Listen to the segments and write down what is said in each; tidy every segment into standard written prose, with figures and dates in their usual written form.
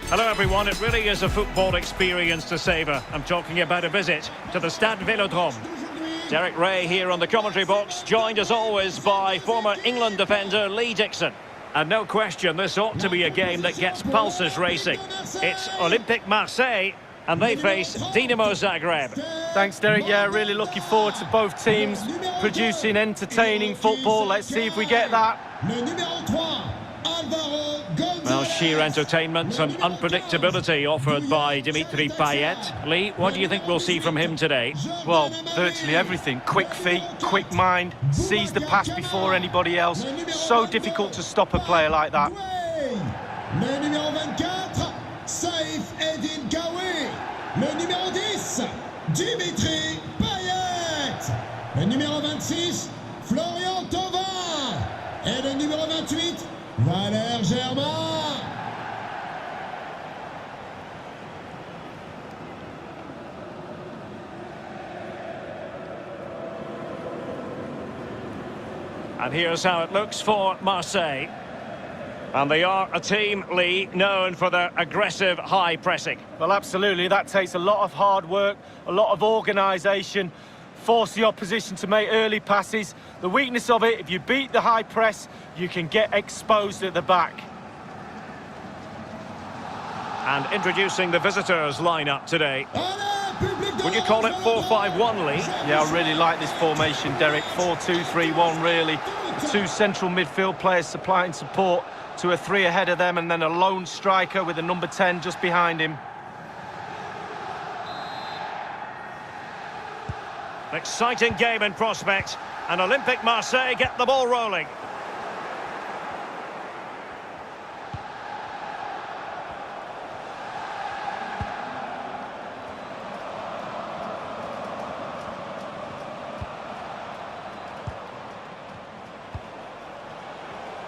Hello everyone, it really is a football experience to savour. I'm talking about a visit to the Stade Velodrome. Derek Ray here on the commentary box, joined as always by former England defender Lee Dixon. And no question, this ought to be a game that gets pulses racing. It's Olympique Marseille, and they face Dinamo Zagreb. Thanks, Derek. Yeah, really looking forward to both teams producing entertaining football. Let's see if we get that. Well, sheer entertainment and unpredictability offered by Dimitri Payet. Lee, what do you think we'll see from him today? Well, virtually everything. Quick feet, quick mind, sees the pass before anybody else. So difficult to stop a player like that. Le numéro 24, Saif Edin Gawi. Le numéro 10, Dimitri Payet. Le numéro 26, Florian Thauvin. Et le numéro 28, Valère Germain. And here's how it looks for Marseille. And they are a team, Lee, known for their aggressive high pressing. Well, absolutely. That takes a lot of hard work, a lot of organisation, force the opposition to make early passes. The weakness of it, if you beat the high press, you can get exposed at the back. And introducing the visitors lineup today. Would you call it 4-5-1, Lee? Yeah, I really like this formation, Derek. 4-2-3-1, really. Two central midfield players supplying support to a three ahead of them, and then a lone striker with a number 10 just behind him. An exciting game in prospect, and Olympique Marseille get the ball rolling.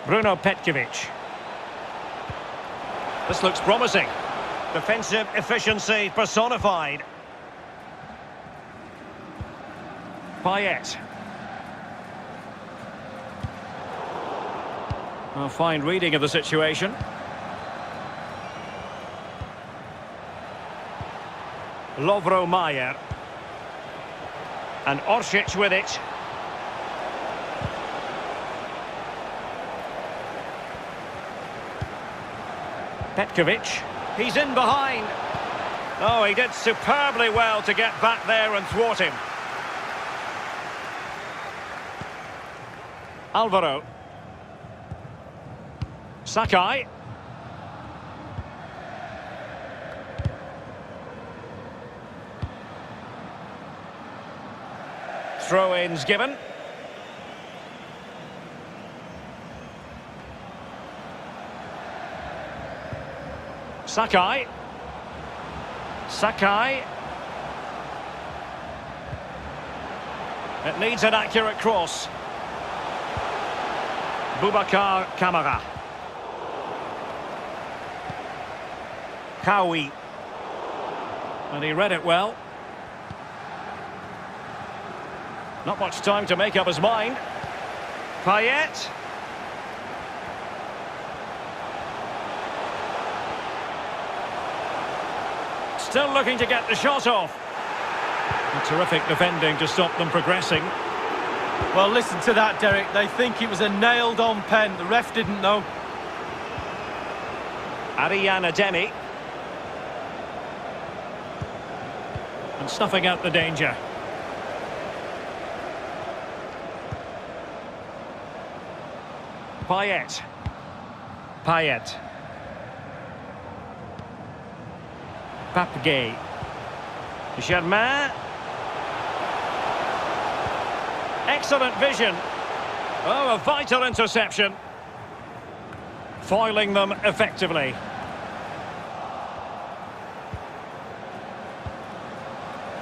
Bruno Petkovic. This looks promising. Defensive efficiency personified. Payet. A fine reading of the situation. Lovro Mayer. And Orsic with it. Petkovic, he's in behind. Oh, he did superbly well to get back there and thwart him. Alvaro. Sakai. Throw-ins given. Sakai. Sakai. It needs an accurate cross. Boubacar Kamara. Kawi. And he read it well. Not much time to make up his mind. Payet. Still looking to get the shot off. A terrific defending to stop them progressing. Well, listen to that, Derek. They think it was a nailed-on pen. The ref didn't know. Ariana Demi. And snuffing out the danger. Payet. Payet. Papgay. Germain. Excellent vision. Oh, a vital interception. Foiling them effectively.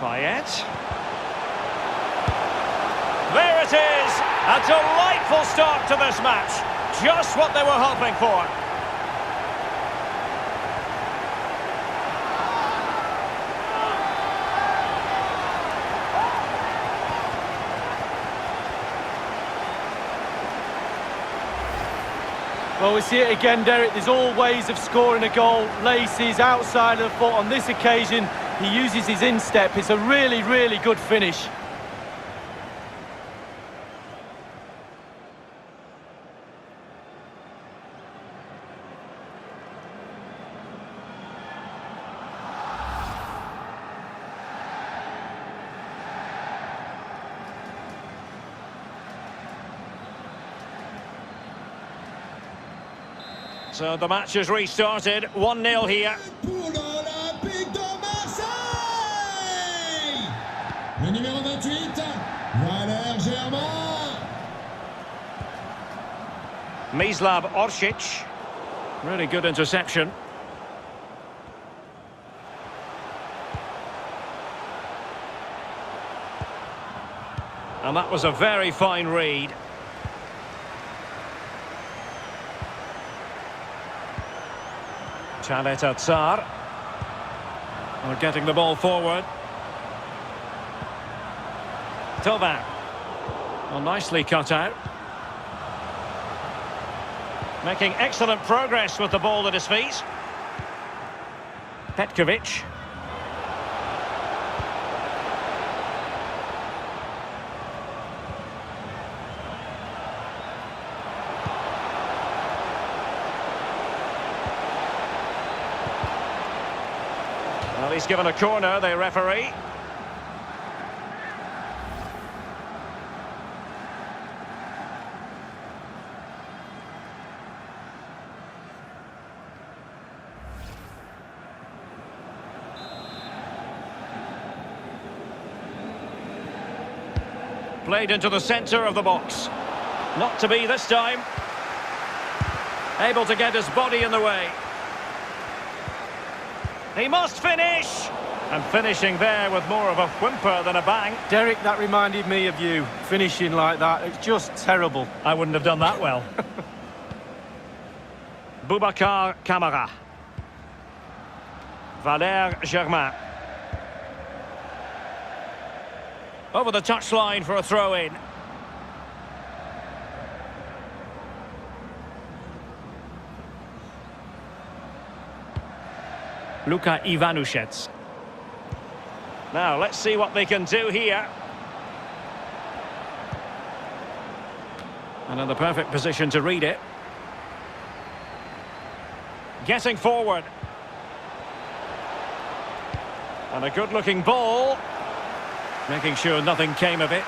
Payet. There it is! A delightful start to this match. Just what they were hoping for. Well, we see it again, Derek. There's all ways of scoring a goal. Laces, outside of the foot. On this occasion, he uses his instep. It's a really, really good finish. So the match has restarted, 1-0 here. Pour l'Olympique de Marseille. Le numéro 28, Valère Germain. Mislav Orsic. Really good interception. And that was a very fine read. Chaleta Tsar. We're getting the ball forward. Thauvin. Well, nicely cut out. Making excellent progress with the ball at his feet. Petkovic. Well, he's given a corner, the referee. Played into the centre of the box. Not to be this time. Able to get his body in the way. He must finish! And finishing there with more of a whimper than a bang. Derek, that reminded me of you, finishing like that. It's just terrible. I wouldn't have done that well. Boubacar Kamara. Valère Germain. Over the touchline for a throw-in. Luka Ivanušec. Now, let's see what they can do here. And in the perfect position to read it. Getting forward. And a good-looking ball. Making sure nothing came of it.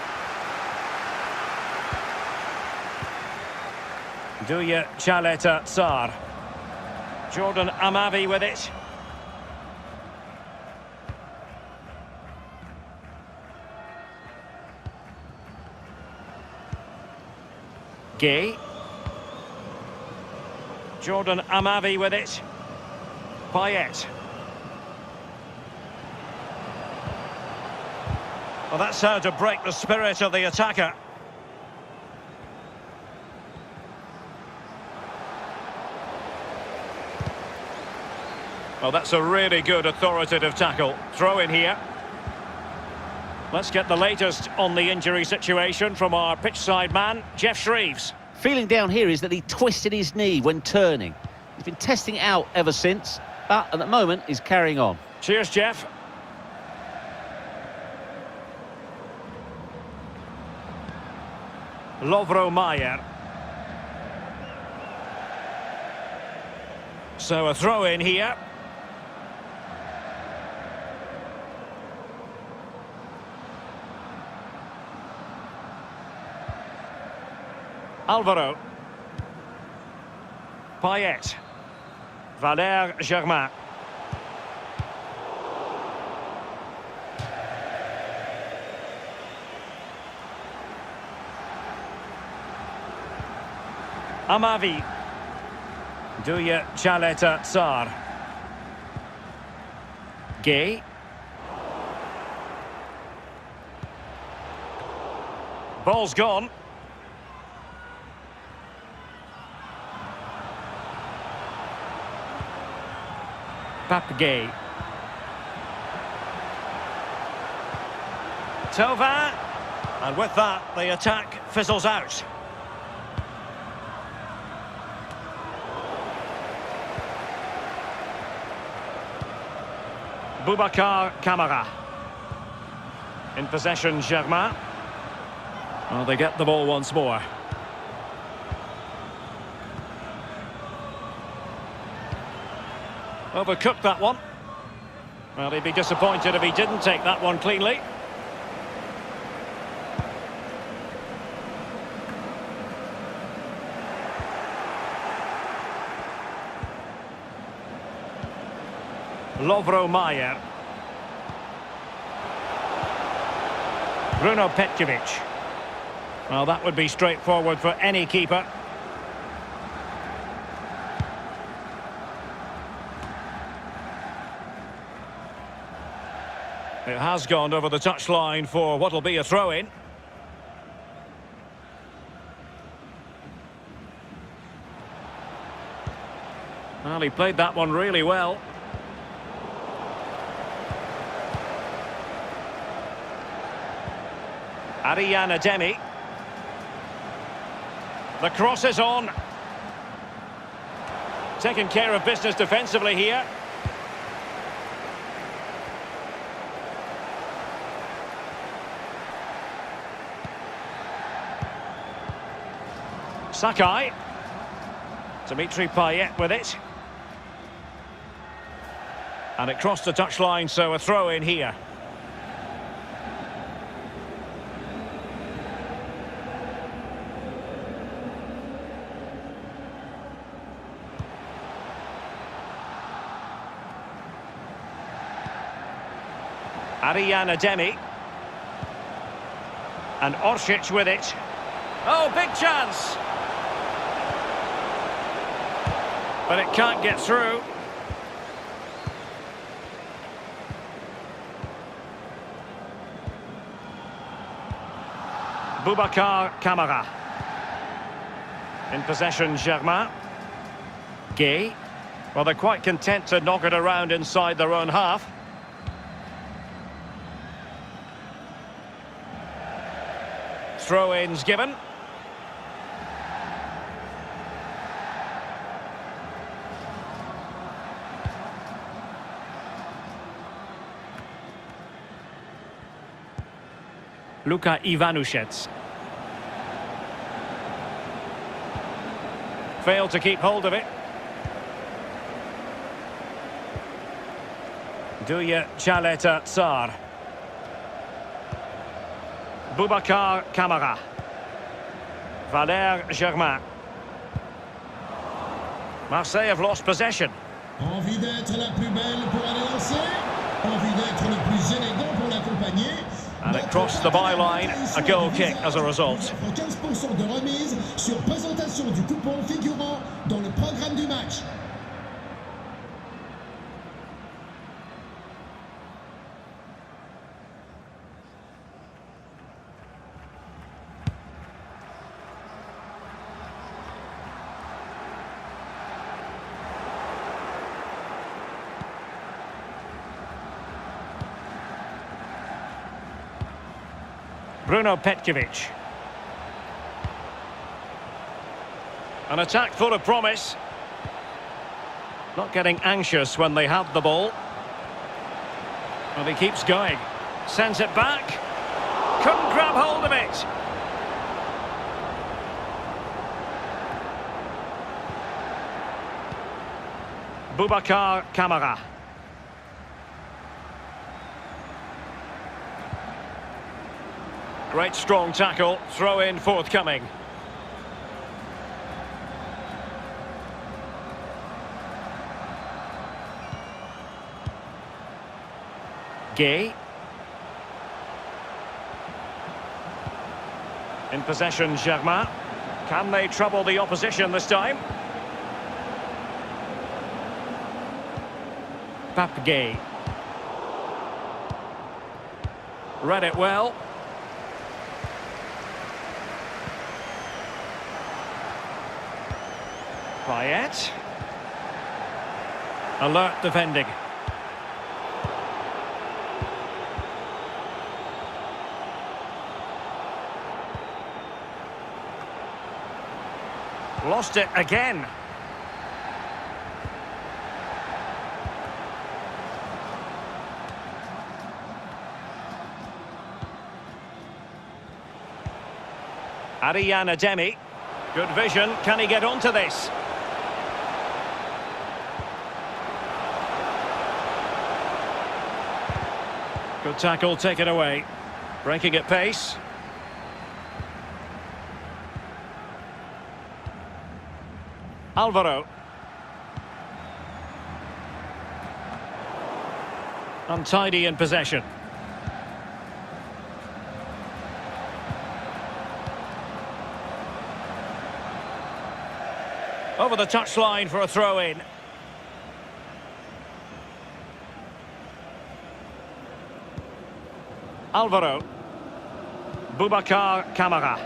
Duya Chaleta Tsar. Jordan Amavi with it. Gay. Jordan Amavi with it. Payet. Well, that's how to break the spirit of the attacker. Well, that's a really good authoritative tackle. Throw in here. Let's get the latest on the injury situation from our pitchside man, Jeff Shreeves. Feeling down here is that he twisted his knee when turning. He's been testing it out ever since, but at the moment he's carrying on. Cheers, Jeff. Lovro Mayer. So a throw in here. Alvaro. Payet. Valère Germain. Amavi. Duya Chaleta Tsar. Gay. Ball's gone. Gay. Thauvin, and with that the attack fizzles out. Boubacar Kamara. In possession, Germain. Well, they get the ball once more. Overcooked that one. Well, he'd be disappointed if he didn't take that one cleanly. Lovro Mayer. Bruno Petkovic. Well, that would be straightforward for any keeper. It has gone over the touchline for what'll be a throw-in. Well, he played that one really well. Ariane Ademi. The cross is on. Taking care of business defensively here. Sakai. Dimitri Payet with it. And it crossed the touchline, so a throw in here. Ariane Ademi. And Orsic with it. Oh, big chance! But it can't get through. Boubacar Kamara. In possession, Germain. Gay. Well, they're quite content to knock it around inside their own half. Throw-ins given. Luka Ivanušec. Failed to keep hold of it. Duya Chaleta Tsar. Boubacar Kamara. Valère Germain. Marseille have lost possession. Envie d'être la plus belle pour aller lancer. Envie d'être le plus élégant pour l'accompagner. And it crossed the byline, a goal kick as a result. 15% de remise sur présentation du coupon figurant dans le programme du match. Bruno Petkovic. An attack full of promise. Not getting anxious when they have the ball. Well, he keeps going. Sends it back. Couldn't grab hold of it. Boubacar Kamara. Great strong tackle, throw in forthcoming. Gay. In possession, Germain. Can they trouble the opposition this time? Pape Gay. Read it well. Payet. Alert defending. Lost it again. Ariana Demi. Good vision. Can he get onto this? Good tackle, taken away. Breaking at pace. Alvaro. Untidy in possession. Over the touchline for a throw-in. Alvaro. Boubacar Kamara.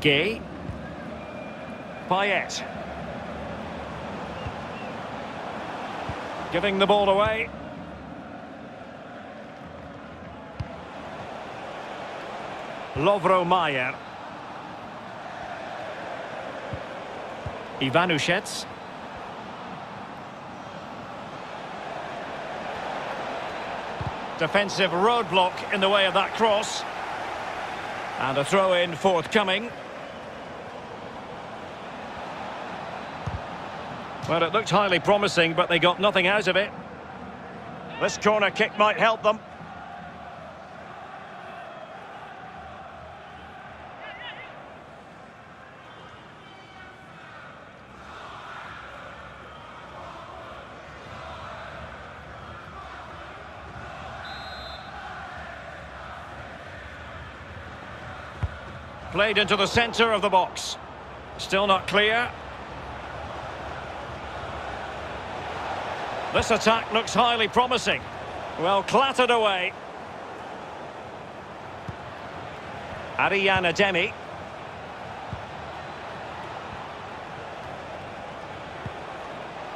Gay. Payet. Giving the ball away. Lovro Mayer. Ivanushets. Defensive roadblock in the way of that cross. And a throw-in forthcoming. Well, it looked highly promising, but they got nothing out of it. This corner kick might help them. Played into the centre of the box. Still not clear. This attack looks highly promising. Well, clattered away. Ariana Demi.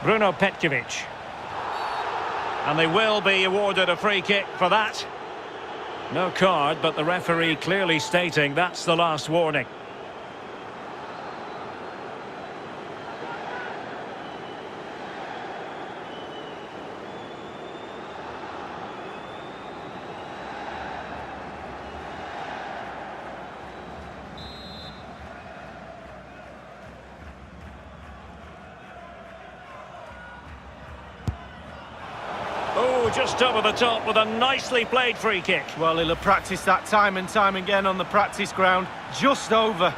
Bruno Petkovic. And they will be awarded a free kick for that. No card, but the referee clearly stating that's the last warning. Oh, just over the top with a nicely played free kick. Well, he'll have practiced that time and time again on the practice ground. Just over.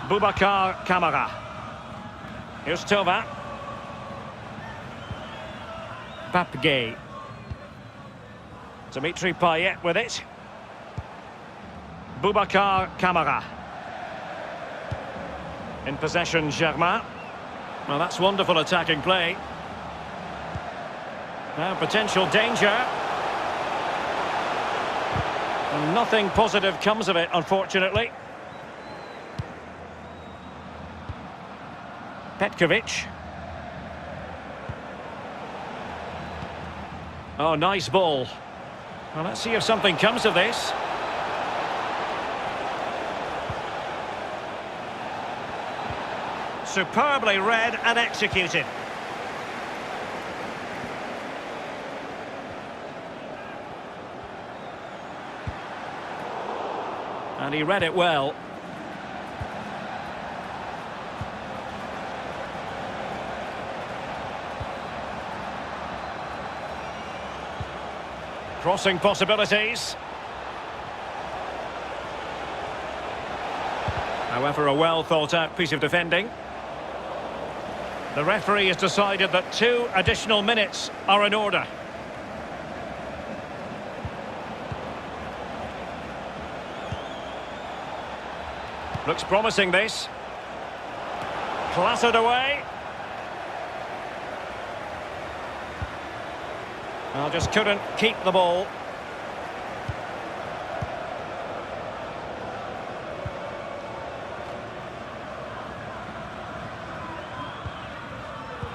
Boubacar Kamara. Here's Tova. Pape Gay. Dimitri Payet with it. Boubacar Kamara. In possession, Germain. Well, that's wonderful attacking play. Now, potential danger. And nothing positive comes of it, unfortunately. Petkovic. Oh, nice ball. Well, let's see if something comes of this. Superbly read and executed. And he read it well. Crossing possibilities. However, a well thought out piece of defending. The referee has decided that 2 additional minutes are in order. Looks promising, this. Clattered away. Well, just couldn't keep the ball.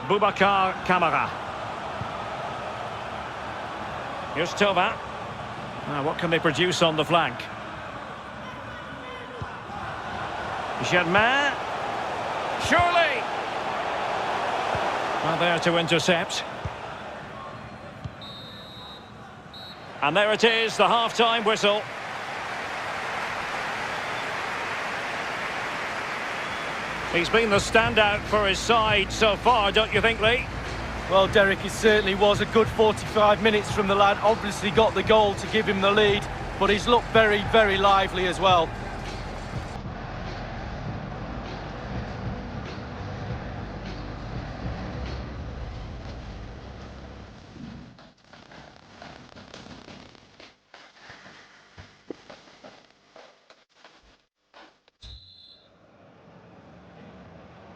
Boubacar Kamara. Here's Tova. Now, what can they produce on the flank? Germain. Surely! Well, there to intercept. And there it is, the half-time whistle. He's been the standout for his side so far, don't you think, Lee? Well, Derek, it certainly was a good 45 minutes from the lad. Obviously got the goal to give him the lead, but he's looked very, very lively as well.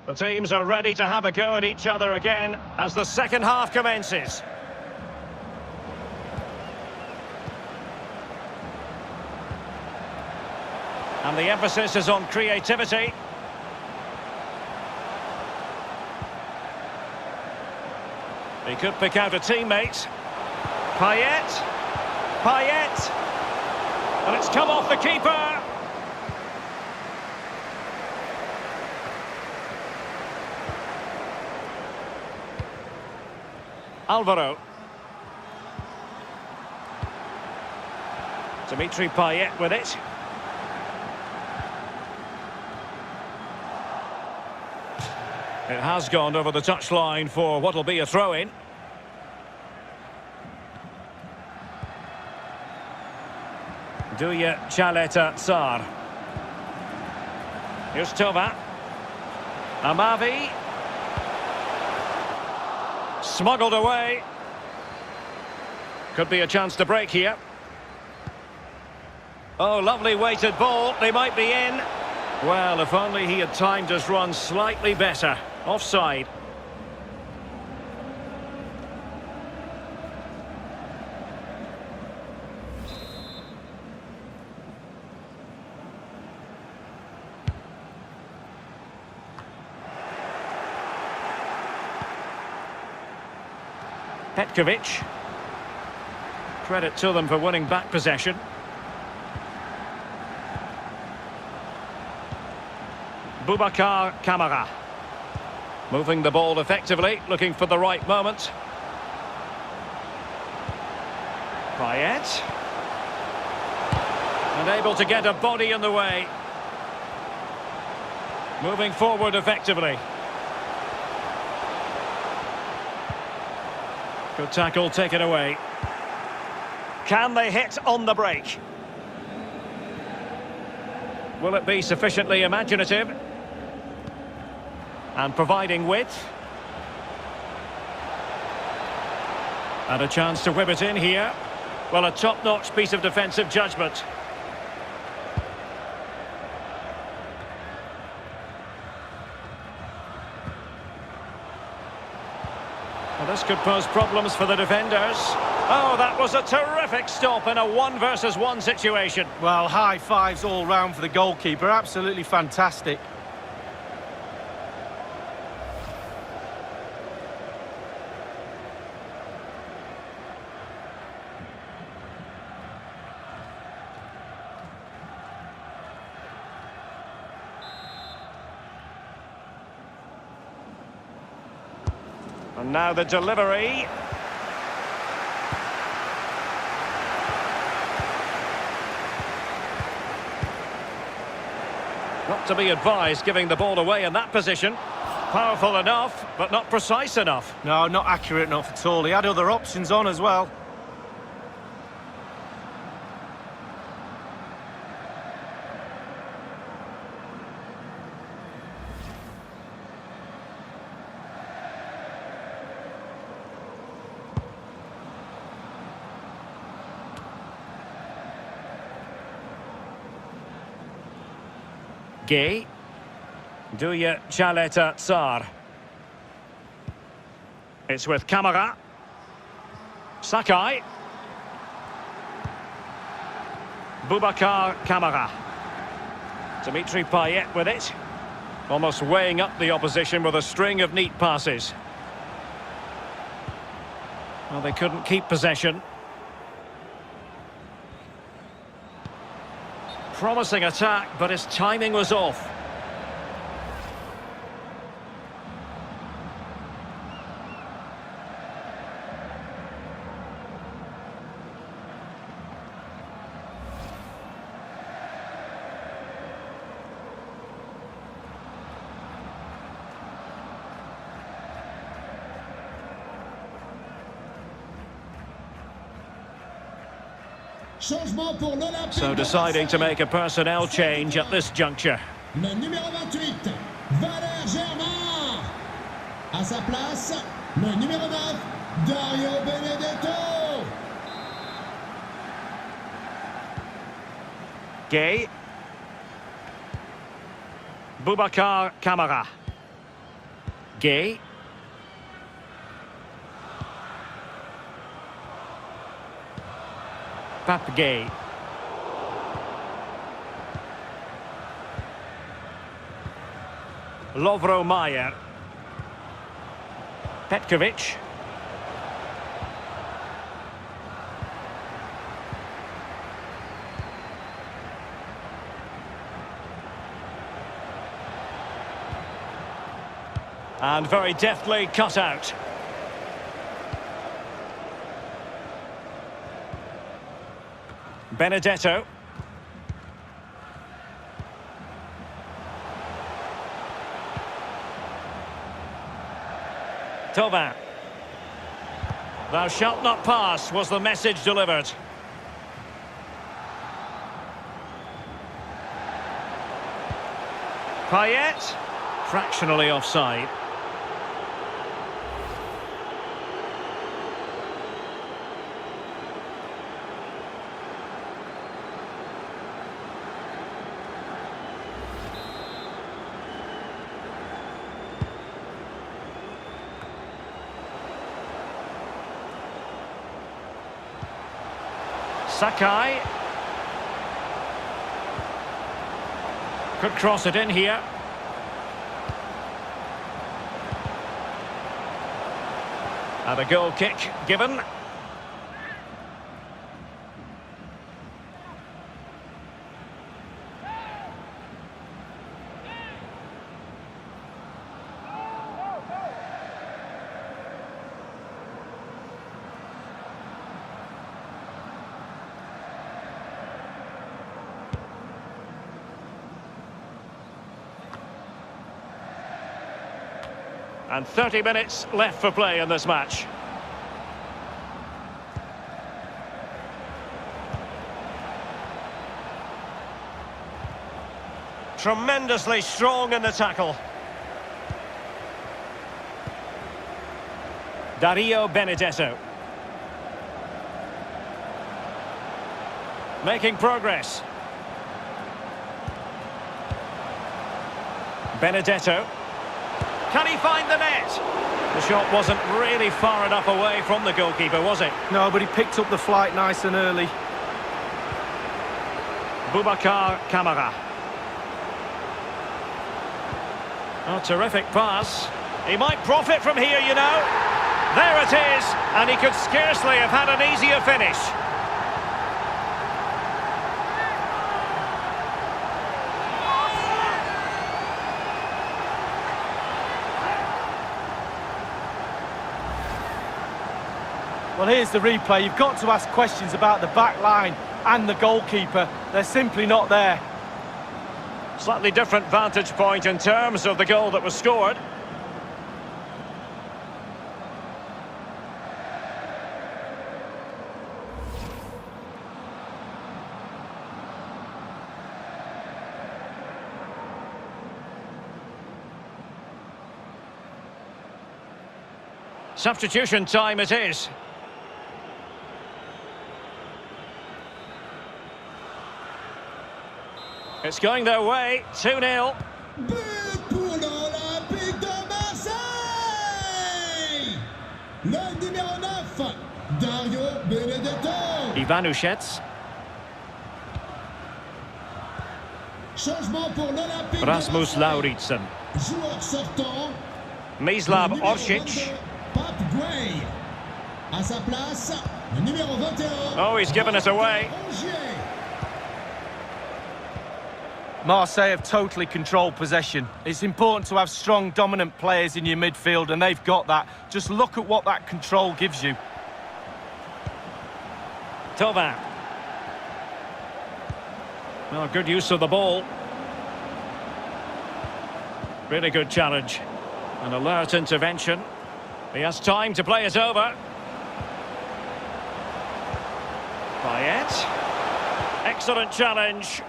The teams are ready to have a go at each other again as the second half commences. And the emphasis is on creativity. He could pick out a teammate. Payet. Payet. And it's come off the keeper. Alvaro. Dimitri Payet with it. It has gone over the touchline for what will be a throw-in. Duya Chaleta Tsar. Here's Tova. Amavi. Smuggled away. Could be a chance to break here. Oh, lovely weighted ball. They might be in. Well, if only he had timed his run slightly better. Offside. Petkovic. Credit to them for winning back possession. Boubacar Kamara. Moving the ball effectively, looking for the right moment. Payet. And able to get a body in the way. Moving forward effectively. Good tackle taken away. Can they hit on the break? Will it be sufficiently imaginative? And providing width. And a chance to whip it in here. Well, a top-notch piece of defensive judgment. Well, this could pose problems for the defenders. Oh, that was a terrific stop in a 1-versus-1 situation. Well, high fives all round for the goalkeeper. Absolutely fantastic. And now the delivery. Not to be advised giving the ball away in that position. Powerful enough, but not precise enough. No, not accurate enough at all. He had other options on as well. Gay. Duya Chaleta Tsar. It's with Kamara. Sakai. Boubacar Kamara. Dimitri Payet with it. Almost weighing up the opposition with a string of neat passes. Well, they couldn't keep possession. Promising attack, but his timing was off. Changement pour l'Olympique. So deciding to make a personnel change at this juncture. Le numéro 28, Valère Germain. À sa place, le numéro 9, Dario Benedetto. Gay. Boubacar Kamara. Gay. Pape Gay. Lovro Mayer. Petkovic. And very deftly cut out. Benedetto. Thauvin. Thou shalt not pass was the message delivered. Payet. Fractionally offside. Sakai. Could cross it in here. And a goal kick given. And 30 minutes left for play in this match. Tremendously strong in the tackle. Dario Benedetto. Making progress. Benedetto. Can he find the net? The shot wasn't really far enough away from the goalkeeper, was it? No, but he picked up the flight nice and early. Boubacar Kamara. Oh, terrific pass. He might profit from here, you know. There it is, and he could scarcely have had an easier finish. Well, here's the replay. You've got to ask questions about the back line and the goalkeeper. They're simply not there. Slightly different vantage point in terms of the goal that was scored. Substitution time it is. It's going their way, 2-0. But pour l'Olympique de Marseille. Le numéro 9, Dario Benedetto. Ivanushets. Changement pour l'Olympique. Rasmus Lauritsen. Joueur sortant. Mislav Numéro Orsic. 22, Pape Gay. À sa place, le numéro 21. Oh, he's given it away. Marseille have totally controlled possession. It's important to have strong, dominant players in your midfield, and they've got that. Just look at what that control gives you. Thauvin. Well, good use of the ball. Really good challenge. An alert intervention. He has time to play it over. Payet. Excellent challenge.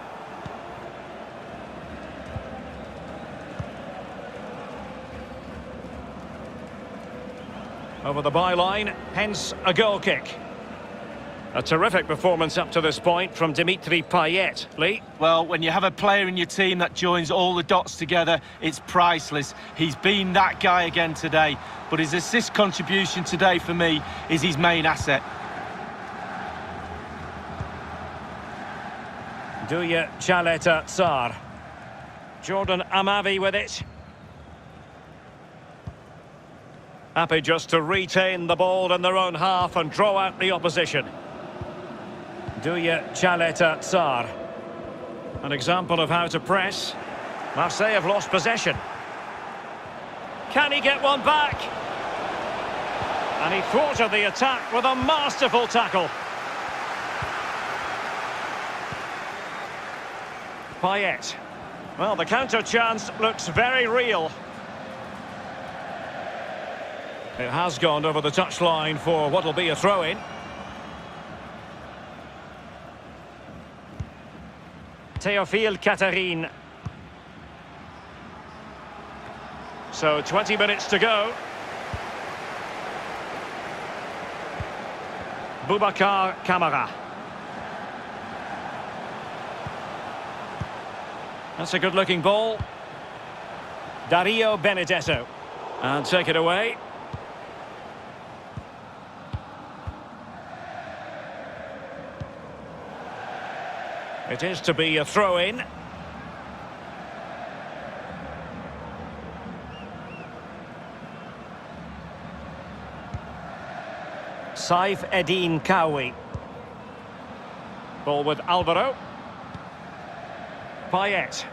Over the byline, hence a goal kick. A terrific performance up to this point from Dimitri Payet. Lee? Well, when you have a player in your team that joins all the dots together, it's priceless. He's been that guy again today, but his assist contribution today for me is his main asset. Duya Chaleta Tsar. Jordan Amavi with it. Happy just to retain the ball in their own half and draw out the opposition. Duya Chaleta Tsar. An example of how to press. Marseille have lost possession. Can he get one back? And he thwarted the attack with a masterful tackle. Payet. Well, the counter chance looks very real. It has gone over the touchline for what will be a throw-in. Théophile Catherine. So 20 minutes to go. Boubacar Kamara. That's a good-looking ball. Dario Benedetto. And take it away. It is to be a throw-in. Saif Eddin Kawi. Ball with Alvaro. Payet.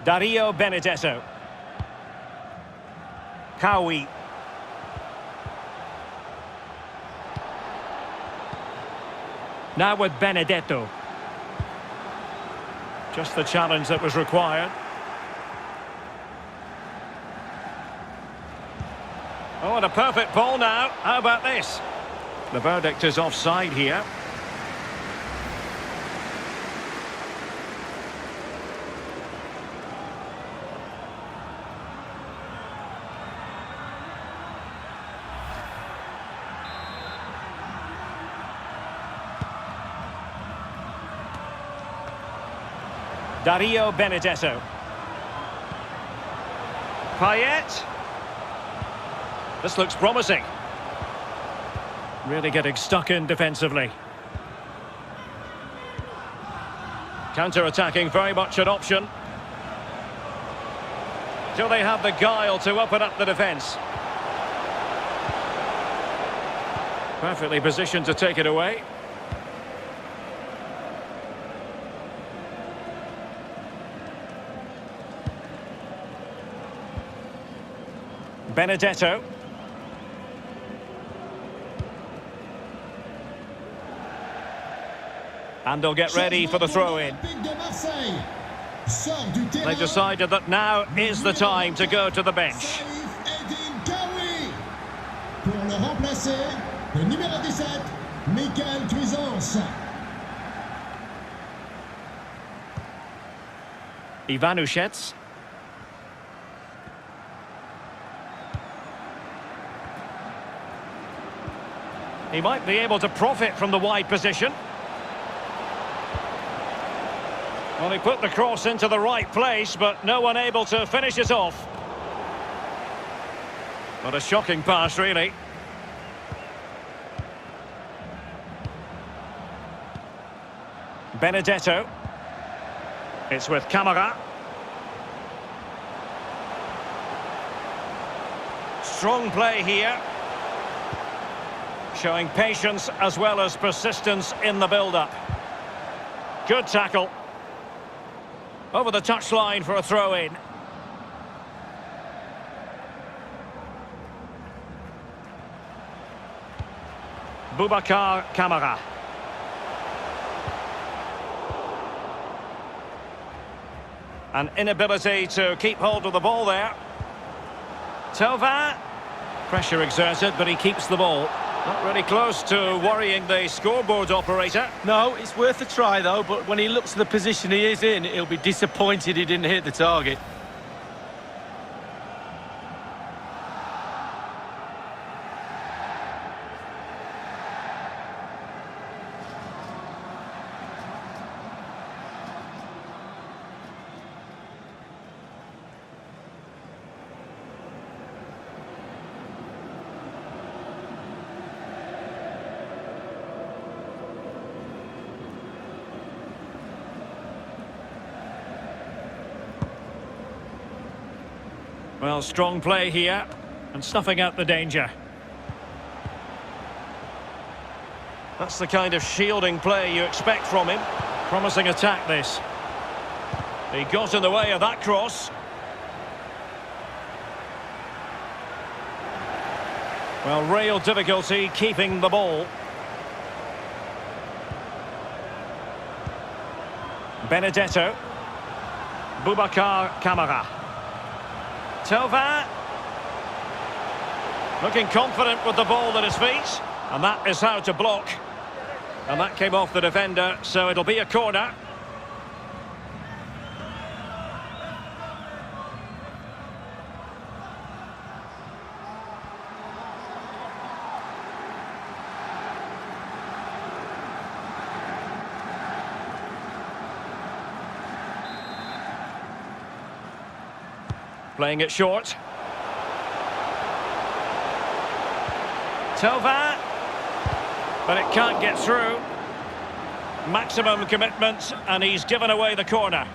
Dario Benedetto. Kawi. Now with Benedetto. Just the challenge that was required. Oh, and a perfect ball now. How about this? The verdict is offside here. Dario Benedetto. Payet. This looks promising. Really getting stuck in defensively. Counter-attacking, very much an option. Do they have the guile to open up the defence? Perfectly positioned to take it away. Benedetto. And they'll get ready for the throw-in. They've decided that now is the time to go to the bench. Pour le remplacer, le numéro 17, Michael Cuisance. Ivanushets. He might be able to profit from the wide position. Well, he put the cross into the right place, but no one able to finish it off. What a shocking pass, really. Benedetto. It's with Kamara. Strong play here. Showing patience as well as persistence in the build-up. Good tackle. Over the touchline for a throw-in. Boubacar Kamara. An inability to keep hold of the ball there. Thauvin. Pressure exerted, but he keeps the ball. Not really close to worrying the scoreboard operator. No, it's worth a try though, but when he looks at the position he is in, he'll be disappointed he didn't hit the target. Well, strong play here, and snuffing out the danger. That's the kind of shielding play you expect from him. Promising attack, this. He got in the way of that cross. Well, real difficulty keeping the ball. Benedetto. Boubacar Kamara. Thauvin. Looking confident with the ball at his feet. And that is how to block. And that came off the defender, so it'll be a corner. Playing it short. Thauvin. But it can't get through. Maximum commitment, and he's given away the corner.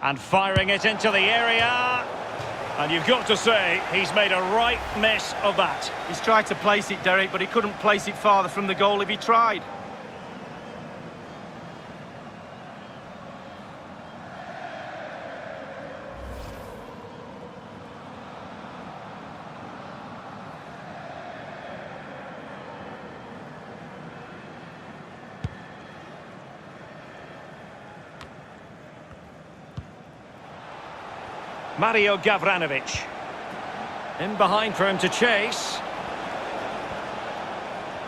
And firing it into the area. And you've got to say, he's made a right mess of that. He's tried to place it, Derek, but he couldn't place it farther from the goal if he tried. Mario Gavranovic. In behind for him to chase.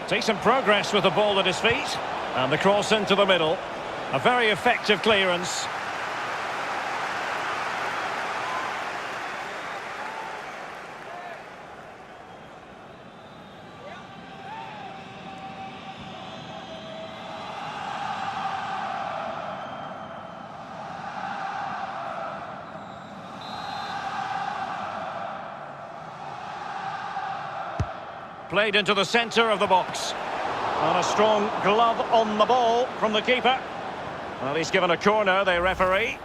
Decent progress with the ball at his feet. And the cross into the middle. A very effective clearance. Played into the centre of the box. And a strong glove on the ball from the keeper. Well, he's given a corner, the referee.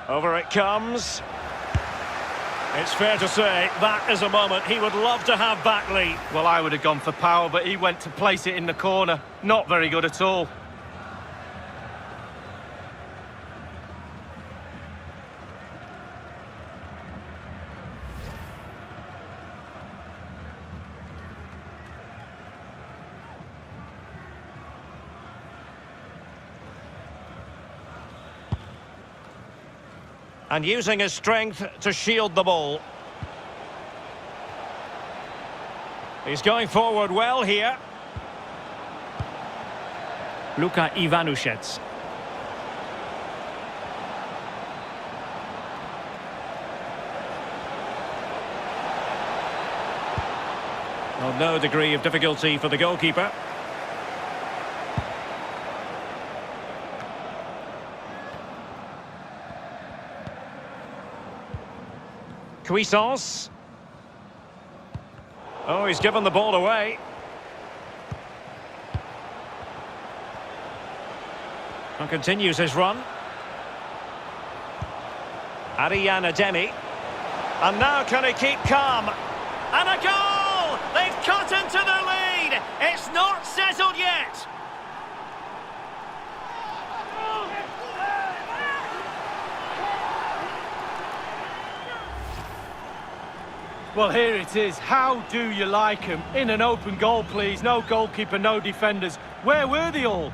Over it comes. It's fair to say that is a moment he would love to have back, Lee. Well, I would have gone for power, but he went to place it in the corner. Not very good at all. And using his strength to shield the ball. He's going forward well here. Luka Ivanušec. Well, no degree of difficulty for the goalkeeper. Cuisance. Oh, he's given the ball away. And continues his run. Ariana Demi. And now can he keep calm? And a goal! They've cut into the lead! It's not settled yet! Well, here it is. How do you like him? In an open goal, please. No goalkeeper, no defenders. Where were they all?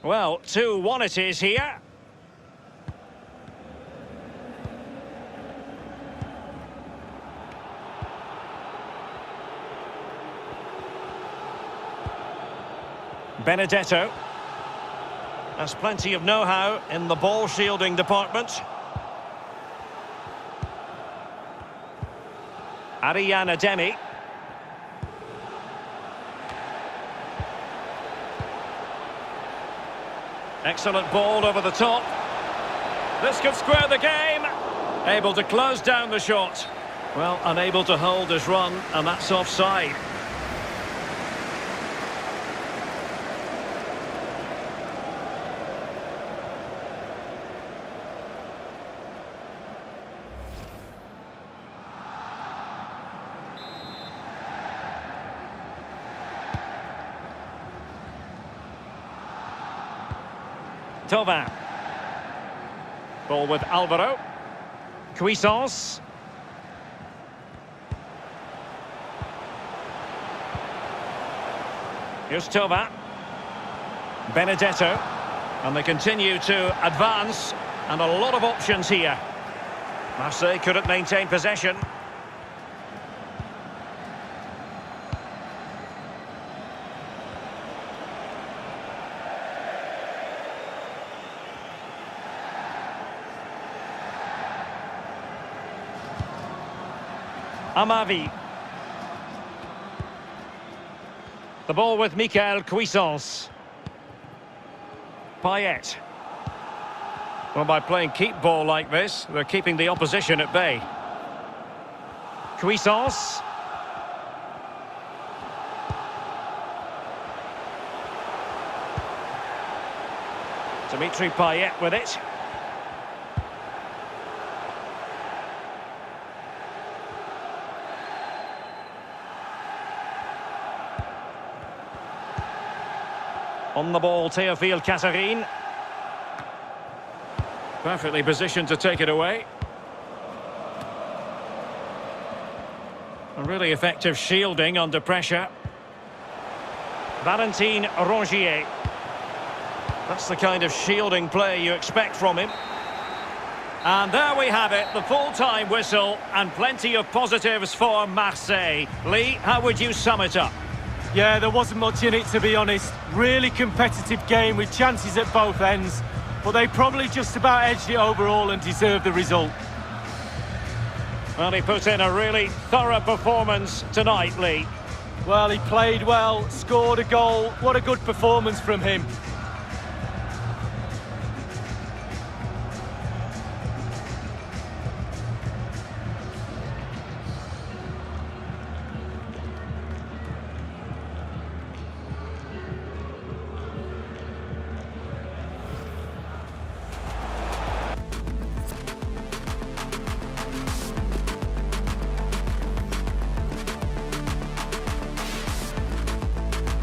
Well, 2-1 it is here. Benedetto. Has plenty of know-how in the ball shielding department. Ariana Demi. Excellent ball over the top. This could square the game. Able to close down the shot. Well, unable to hold his run, and that's offside. Thauvin. Ball with Alvaro. Cuisance. Here's Thauvin. Benedetto. And they continue to advance. And a lot of options here. Marseille couldn't maintain possession. Amavi. The ball with Michael Cuisance. Payet. Well, by playing keep ball like this, they're keeping the opposition at bay. Cuisance. Dimitri Payet with it. On the ball, Théophile Catherine. Perfectly positioned to take it away. A really effective shielding under pressure. Valentin Rongier. That's the kind of shielding play you expect from him. And there we have it, the full-time whistle, and plenty of positives for Marseille. Lee, how would you sum it up? Yeah, there wasn't much in it, to be honest. Really competitive game with chances at both ends. But they probably just about edged it overall and deserved the result. Well, he put in a really thorough performance tonight, Lee. Well, he played well, scored a goal. What a good performance from him.